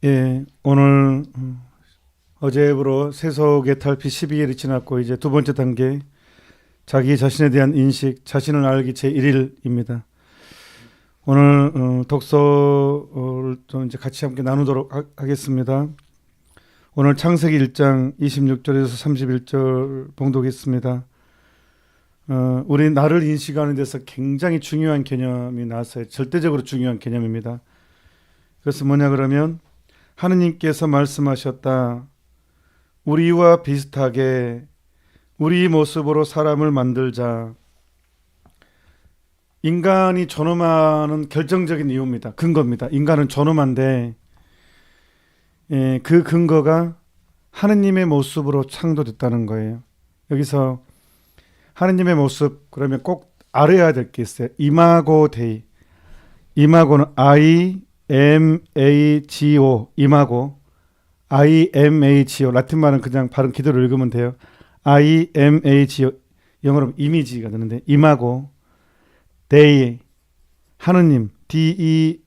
예, 오늘 어제부로 세속의 탈피 12일이 지났고 이제 두 번째 단계 자기 자신에 대한 인식, 자신을 알기 제1일입니다. 오늘 독서를 좀 이제 같이 함께 나누도록 하겠습니다. 오늘 창세기 1장 26절에서 31절 봉독했습니다. 우리 나를 인식하는 데서 굉장히 중요한 개념이 나왔어요. 절대적으로 중요한 개념입니다. 그것은 뭐냐 그러면 하느님께서 말씀하셨다. 우리와 비슷하게 우리 모습으로 사람을 만들자. 인간이 존엄하는 결정적인 이유입니다. 근거입니다. 인간은 존엄한데 그 근거가 하느님의 모습으로 창조됐다는 거예요. 여기서 하느님의 모습 그러면 꼭 알아야 될 게 있어요. 이마고 데이. 이마고는 IMAGO 이마고 IMAGO 라틴말은 그냥 발음 그대로 읽으면 돼요. IMAGO 영어로 이미지가 되는데 이마고 데이 하느님 DEI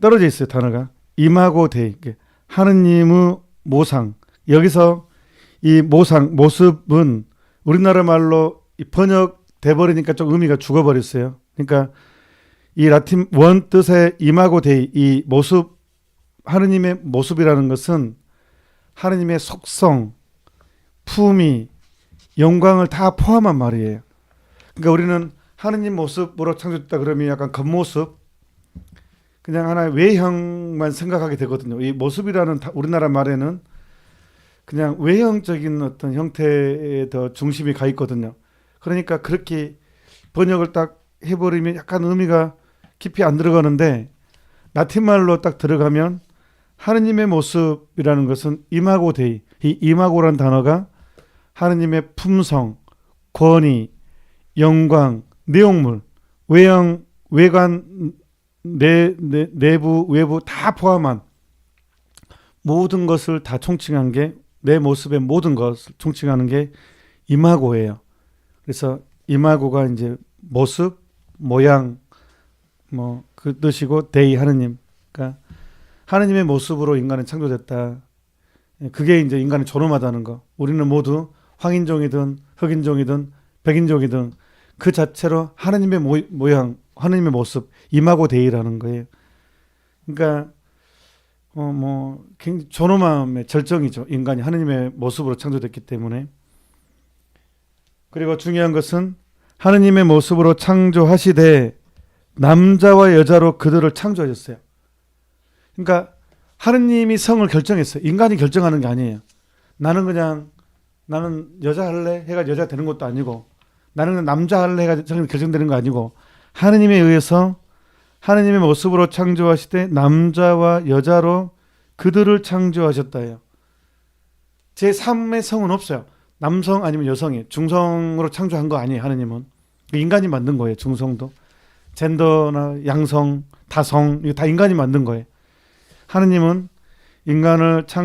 떨어져 있어요. 단어가 이마고 데이 하느님의 모상. 여기서 이 모상 모습은 우리나라 말로 번역돼 버리니까 좀 의미가 죽어버렸어요. 그러니까 이 라틴 원 뜻의 이마고 데이 이 모습 하느님의 모습이라는 것은 하느님의 속성, 품위, 영광을 다 포함한 말이에요. 그러니까 우리는 하느님 모습으로 창조됐다 그러면 약간 겉모습 그냥 하나의 외형만 생각하게 되거든요. 이 모습이라는 우리나라 말에는 그냥 외형적인 어떤 형태에 더 중심이 가 있거든요. 그러니까 그렇게 번역을 딱 해버리면 약간 의미가 깊이 안 들어가는데 라틴말로 딱 들어가면 하느님의 모습이라는 것은 이마고 데이 이 이마고란 단어가 하느님의 품성, 권위, 영광, 내용물, 외형, 외관, 내부, 외부 다 포함한 모든 것을 다 총칭한 게 내 모습의 모든 것을 총칭하는 게 이마고예요. 그래서 이마고가 이제 모습, 모양, 뭐 그 뜻이고 데이 하느님. 그러니까 하느님의 모습으로 인간은 창조됐다. 그게 이제 인간이 존엄하다는 거. 우리는 모두 황인종이든 흑인종이든 백인종이든 그 자체로 하느님의 모양, 하느님의 모습, 이마고 데이라는 거예요. 그러니까 뭐 굉장히 존엄함의 절정이죠. 인간이 하느님의 모습으로 창조됐기 때문에. 그리고 중요한 것은 하느님의 모습으로 창조하시되 남자와 여자로 그들을 창조하셨어요. 그러니까 하느님이 성을 결정했어요. 인간이 결정하는 게 아니에요. 나는 여자 할래 해가 여자 되는 것도 아니고 나는 남자 할래 해가 결정되는 거 아니고 하느님에 의해서 하느님의 모습으로 창조하시되 남자와 여자로 그들을 창조하셨다예요. 제3의 성은 없어요. 남성 아니면 여성이 중성으로 창조한 거 아니에요. 하느님은 인간이 만든 거예요. 중성도 젠더나 양성, 다성 이거 다 인간이 만든 거예요. 하느님은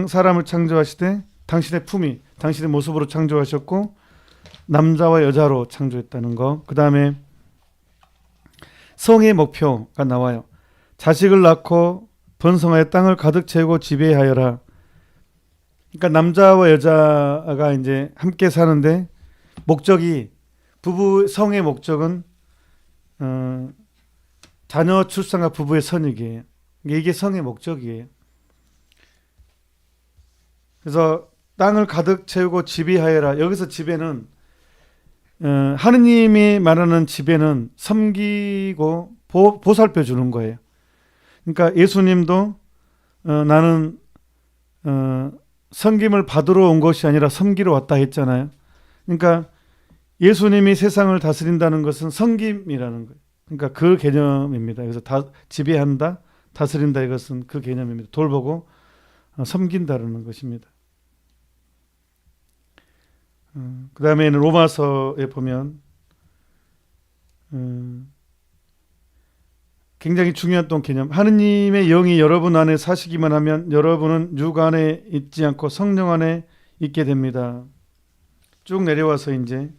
사람을 창조하시되 당신의 품위, 당신의 모습으로 창조하셨고 남자와 여자로 창조했다는 거. 그 다음에 성의 목표가 나와요. 자식을 낳고 번성하여 땅을 가득 채우고 지배하여라. 그러니까 남자와 여자가 이제 함께 사는데 목적이 성의 목적은 자녀 출산과 부부의 선익이에요. 이게 성의 목적이에요. 그래서 땅을 가득 채우고 지배하여라. 여기서 지배는 하느님이 말하는 지배는 섬기고 보살펴 주는 거예요. 그러니까 예수님도 나는 섬김을 받으러 온 것이 아니라 섬기러 왔다 했잖아요. 그러니까 예수님이 세상을 다스린다는 것은 섬김이라는 거예요. 그러니까 그 개념입니다. 그래서 지배한다, 다스린다 이것은 그 개념입니다. 돌보고 섬긴다는 것입니다. 그 다음에는 로마서에 보면 굉장히 중요한 또 개념. 하느님의 영이 여러분 안에 사시기만 하면 여러분은 육 안에 있지 않고 성령 안에 있게 됩니다. 쭉 내려와서 이제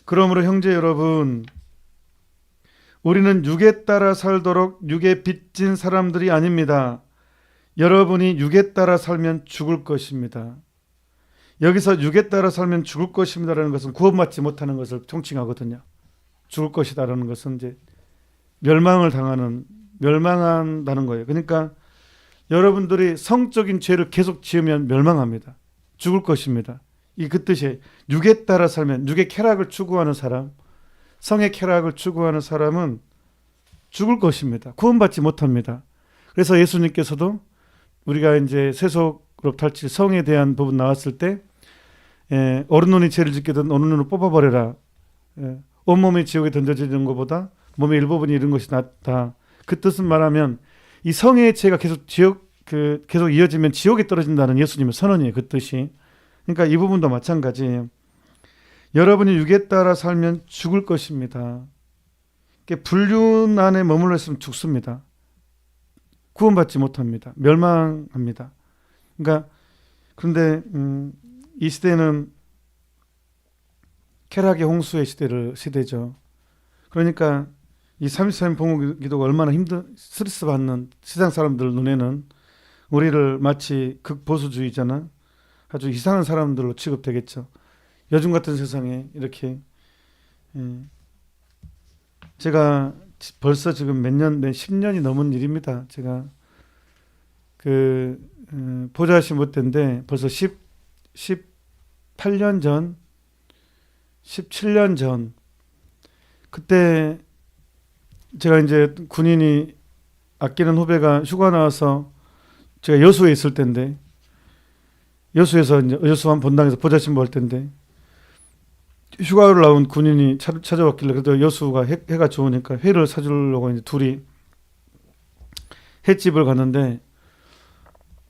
그러므로 형제 여러분 우리는 육에 따라 살도록 육에 빚진 사람들이 아닙니다. 여러분이 육에 따라 살면 죽을 것입니다. 여기서 육에 따라 살면 죽을 것입니다라는 것은 구원받지 못하는 것을 통칭하거든요. 죽을 것이다라는 것은 이제 멸망한다는 거예요. 그러니까 여러분들이 성적인 죄를 계속 지으면 멸망합니다. 죽을 것입니다. 그 뜻이 육에 따라 살면, 육의 쾌락을 추구하는 사람, 성의 쾌락을 추구하는 사람은 죽을 것입니다. 구원받지 못합니다. 그래서 예수님께서도 우리가 이제 세속으로 탈취 성에 대한 부분 나왔을 때 오른눈이 죄를 짓거든 오른눈을 뽑아버려라. 온몸이 지옥에 던져지는 것보다 몸의 일부분이 잃은 것이 낫다. 그 뜻은 말하면 이 성의 죄가 계속 계속 이어지면 지옥에 떨어진다는 예수님의 선언이에요. 그 뜻이. 그러니까 이 부분도 마찬가지예요. 여러분이 육에 따라 살면 죽을 것입니다. 불륜 안에 머물러 있으면 죽습니다. 구원받지 못합니다. 멸망합니다. 그러니까 그런데 이 시대는 쾌락의 홍수의 시대죠. 그러니까 이 33인 봉헌 기도가 얼마나 스트레스 받는 세상 사람들 눈에는 우리를 마치 극보수주의자나 아주 이상한 사람들로 취급되겠죠. 요즘 같은 세상에 이렇게 제가 벌써 지금 몇 10년이 넘은 일입니다. 제가 보좌하신 때인데 벌써 18년 전, 17년 전 그때 제가 이제 군인이 아끼는 후배가 휴가 나와서 제가 여수에 있을 때인데 여수에서 이제 여수한 본당에서 보좌신부 할 때인데 휴가를 나온 군인이 찾아왔길래 그래도 여수가 해가 좋으니까 회를 사주려고 이제 둘이 횟집을 갔는데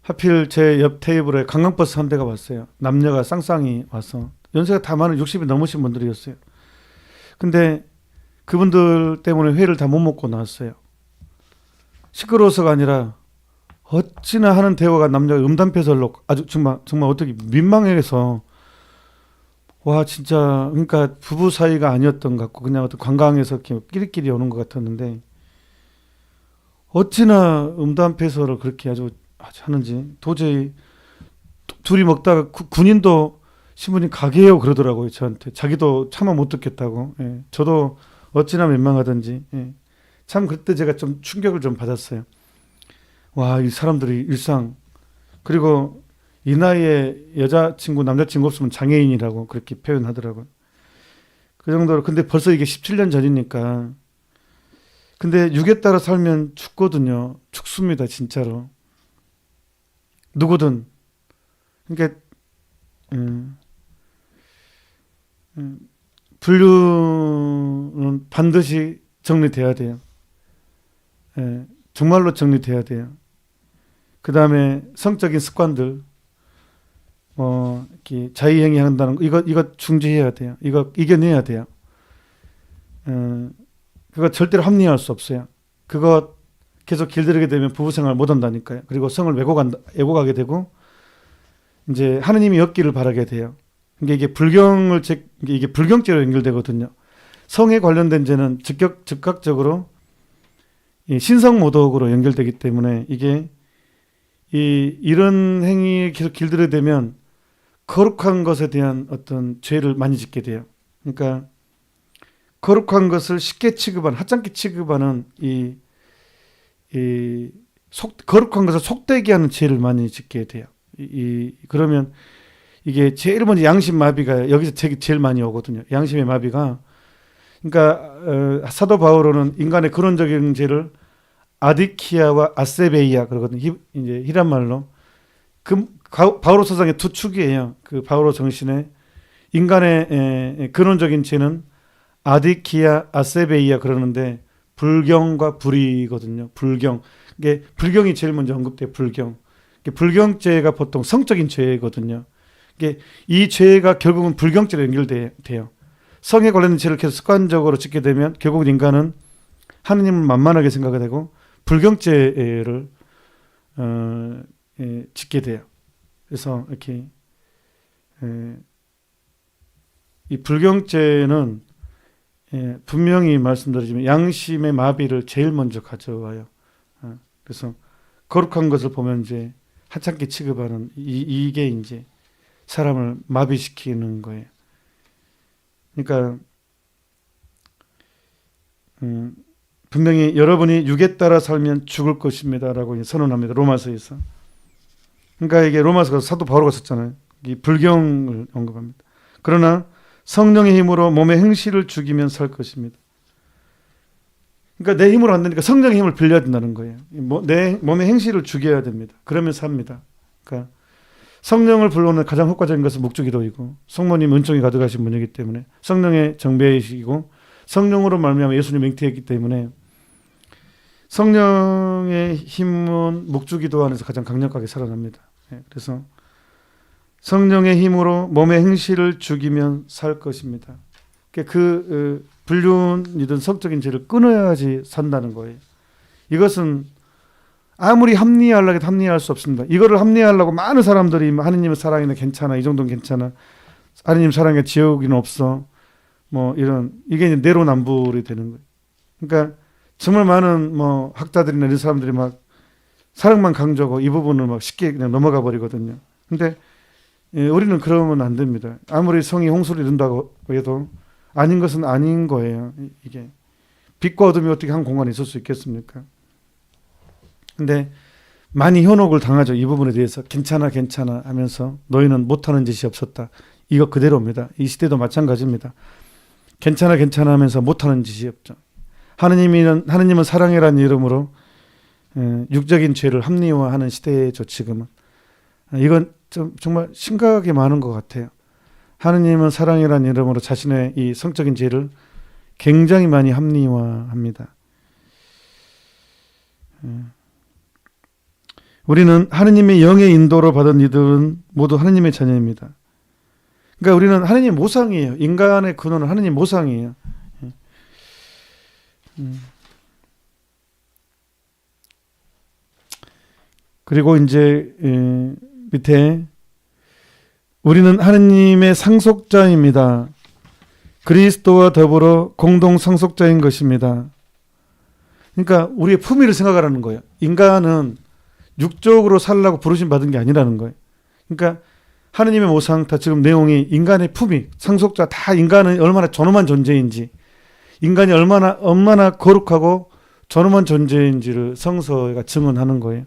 하필 제 옆 테이블에 관광버스 한 대가 왔어요. 남녀가 쌍쌍이 와서 연세가 다 많은 60이 넘으신 분들이었어요. 근데 그분들 때문에 회를 다 못 먹고 나왔어요. 시끄러워서가 아니라 어찌나 하는 대화가 남녀가 음담패설로 아주 정말 어떻게 민망해서 와 진짜 그러니까 부부 사이가 아니었던 것 같고 그냥 어떤 관광에서 이렇게 끼리끼리 오는 것 같았는데 어찌나 음담패설을 그렇게 아주 하는지 도저히 둘이 먹다가 군인도 신부님 가게요 그러더라고요. 저한테 자기도 차마 못 듣겠다고. 예. 저도 어찌나 민망하던지. 예. 참 그때 제가 좀 충격을 좀 받았어요. 와, 이 사람들이 일상 그리고 이 나이에 여자친구 남자친구 없으면 장애인이라고 그렇게 표현하더라고요. 그 정도로. 근데 벌써 이게 17년 전이니까. 근데 육에 따라 살면 죽거든요. 죽습니다 진짜로. 누구든. 그러니까 분류는 반드시 정리돼야 돼요. 예, 정말로 정리돼야 돼요. 그 다음에 성적인 습관들, 이렇게 자의행위 한다는 거, 이거 중지해야 돼요. 이거 이겨내야 돼요. 그거 절대로 합리화할 수 없어요. 그거 계속 길들이게 되면 부부생활 못 한다니까요. 그리고 성을 왜곡하게 되고, 이제 하느님이 없기를 바라게 돼요. 이게 이게 불경죄로 연결되거든요. 성에 관련된 죄는 즉각적으로 이 신성모독으로 연결되기 때문에 이게 이런 행위에 계속 길들여야 되면 거룩한 것에 대한 어떤 죄를 많이 짓게 돼요. 그러니까 거룩한 것을 쉽게 하찮게 취급하는 거룩한 것을 속되게 하는 죄를 많이 짓게 돼요. 그러면 이게 제일 먼저 양심 마비가 여기서 제일 많이 오거든요. 양심의 마비가. 그러니까 사도 바오로는 인간의 근원적인 죄를 아디키아와 아세베이아 그러거든요. 이제 히란 말로. 바오로 서상의 두 축이에요. 그 바오로 정신에 인간의 근원적인 죄는 아디키아, 아세베이아 그러는데 불경과 불의거든요. 불경. 이게 불경이 제일 먼저 언급돼요. 불경. 불경죄가 보통 성적인 죄거든요. 이 죄가 결국은 불경죄로 연결돼요. 성에 관련된 죄를 계속 습관적으로 짓게 되면 결국 인간은 하느님을 만만하게 생각하게 되고 불경죄를 짓게 돼요. 그래서 이렇게 이 불경죄는 분명히 말씀드리지만 양심의 마비를 제일 먼저 가져와요. 그래서 거룩한 것을 보면 이제 하찮게 취급하는 이게 이제 사람을 마비시키는 거예요. 그러니까 분명히 여러분이 육에 따라 살면 죽을 것입니다라고 선언합니다. 로마서에서. 그러니까 이게 로마서가 사도 바오로가 썼잖아요. 이 불경을 언급합니다. 그러나 성령의 힘으로 몸의 행실을 죽이면 살 것입니다. 그러니까 내 힘으로 안 되니까 성령의 힘을 빌려야 된다는 거예요. 내 몸의 행실을 죽여야 됩니다. 그러면 삽니다. 그러니까 성령을 불러오는 가장 효과적인 것은 묵주기도이고 성모님 은총이 가져가신 분이기 때문에 성령의 정배이시고 성령으로 말미암아 예수님 맹태했기 때문에 성령의 힘은 묵주기도 안에서 가장 강력하게 살아납니다. 그래서 성령의 힘으로 몸의 행실을 죽이면 살 것입니다. 그 불륜이든 성적인 죄를 끊어야지 산다는 거예요. 이것은 아무리 합리화하려고 해도 합리화할 수 없습니다. 이거를 합리화하려고 많은 사람들이 하느님의 사랑이네 괜찮아, 이 정도는 괜찮아, 하느님 사랑에 지옥이는 없어, 뭐 이런 이게 이제 내로남불이 되는 거예요. 그러니까 정말 많은 뭐 학자들이나 이런 사람들이 막 사랑만 강조하고 이 부분을 막 쉽게 그냥 넘어가 버리거든요. 근데 우리는 그러면 안 됩니다. 아무리 성이 홍수를 이룬다고 해도 아닌 것은 아닌 거예요. 이게 빛과 어둠이 어떻게 한 공간에 있을 수 있겠습니까? 근데 많이 현혹을 당하죠. 이 부분에 대해서 괜찮아 하면서 너희는 못하는 짓이 없었다. 이거 그대로입니다. 이 시대도 마찬가지입니다. 괜찮아 하면서 못하는 짓이 없죠. 하느님은 사랑이라는 이름으로 육적인 죄를 합리화하는 시대죠. 지금은. 이건 정말 심각하게 많은 것 같아요. 하느님은 사랑이라는 이름으로 자신의 이 성적인 죄를 굉장히 많이 합리화합니다. 우리는 하느님의 영의 인도를 받은 이들은 모두 하느님의 자녀입니다. 그러니까 우리는 하느님 모상이에요. 인간의 근원은 하느님 모상이에요. 그리고 이제 밑에 우리는 하느님의 상속자입니다. 그리스도와 더불어 공동 상속자인 것입니다. 그러니까 우리의 품위를 생각하라는 거예요. 인간은 육적으로 살라고 부르심 받은 게 아니라는 거예요. 그러니까 하느님의 모상 다 지금 내용이 인간의 품위, 상속자 다 인간은 얼마나 존엄한 존재인지, 인간이 얼마나 거룩하고 존엄한 존재인지를 성서가 증언하는 거예요.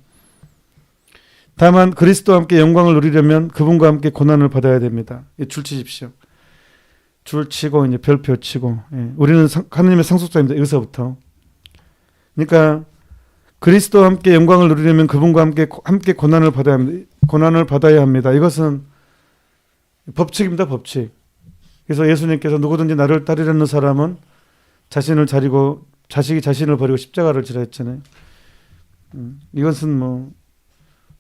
다만 그리스도와 함께 영광을 누리려면 그분과 함께 고난을 받아야 됩니다. 줄 치십시오. 줄 치고 이제 별표 치고. 우리는 하느님의 상속자입니다. 여기서부터. 그러니까 그리스도와 함께 영광을 누리려면 그분과 함께 고난을 받아야 합니다. 이것은 법칙입니다. 법칙. 그래서 예수님께서 누구든지 나를 따르려는 사람은 자신을 자리고 자신을 버리고 십자가를 지라 했잖아요. 이것은 뭐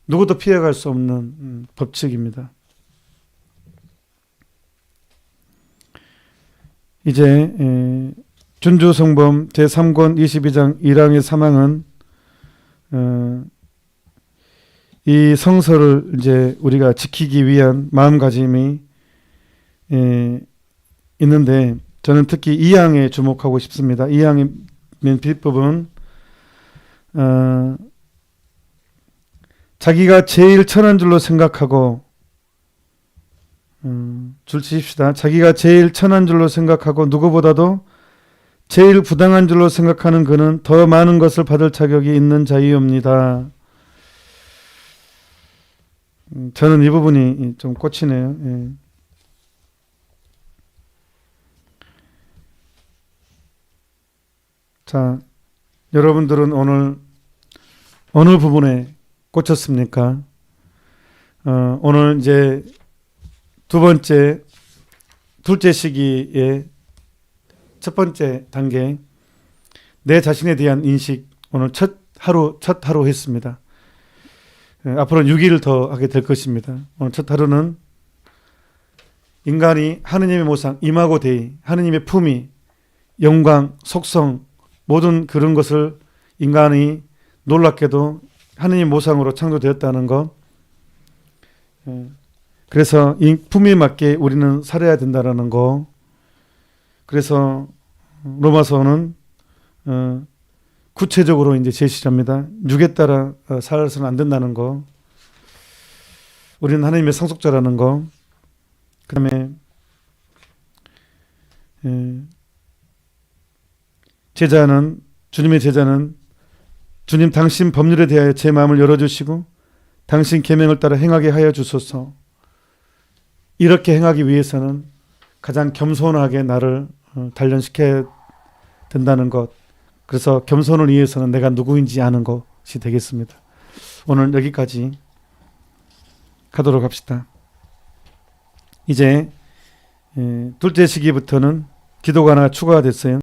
누구도 피해갈 수 없는 법칙입니다. 이제 준주성범 제3권 22장 1항의 사망은 이 성서를 이제 우리가 지키기 위한 마음가짐이 있는데 저는 특히 2항에 주목하고 싶습니다. 2항의 맨 뒷부분 자기가 제일 천한 줄로 생각하고 줄 치십시다. 자기가 제일 천한 줄로 생각하고 누구보다도 제일 부당한 줄로 생각하는 그는 더 많은 것을 받을 자격이 있는 자이옵니다. 저는 이 부분이 좀 꽂히네요. 예. 자, 여러분들은 오늘 어느 부분에 꽂혔습니까? 오늘 이제 둘째 시기의 첫 번째 단계, 내 자신에 대한 인식, 오늘 첫 하루 했습니다. 앞으로는 6일 더 하게 될 것입니다. 오늘 첫 하루는 인간이 하느님의 모상, 이마고 데이, 하느님의 품위, 영광, 속성, 모든 그런 것을 인간이 놀랍게도 하느님 모상으로 창조되었다는 것. 그래서 이 품위에 맞게 우리는 살아야 된다는 거. 그래서 로마서는 구체적으로 이제 제시합니다. 육에 따라 살아서는 안 된다는 거. 우리는 하나님의 상속자라는 거. 그다음에 주님의 제자는 주님 당신 법률에 대하여 제 마음을 열어주시고 당신 계명을 따라 행하게 하여 주소서. 이렇게 행하기 위해서는 가장 겸손하게 나를 단련시켜야 된다는 것. 그래서 겸손을 위해서는 내가 누구인지 아는 것이 되겠습니다. 오늘 여기까지 가도록 합시다. 이제 둘째 시기부터는 기도가 하나 추가가 됐어요.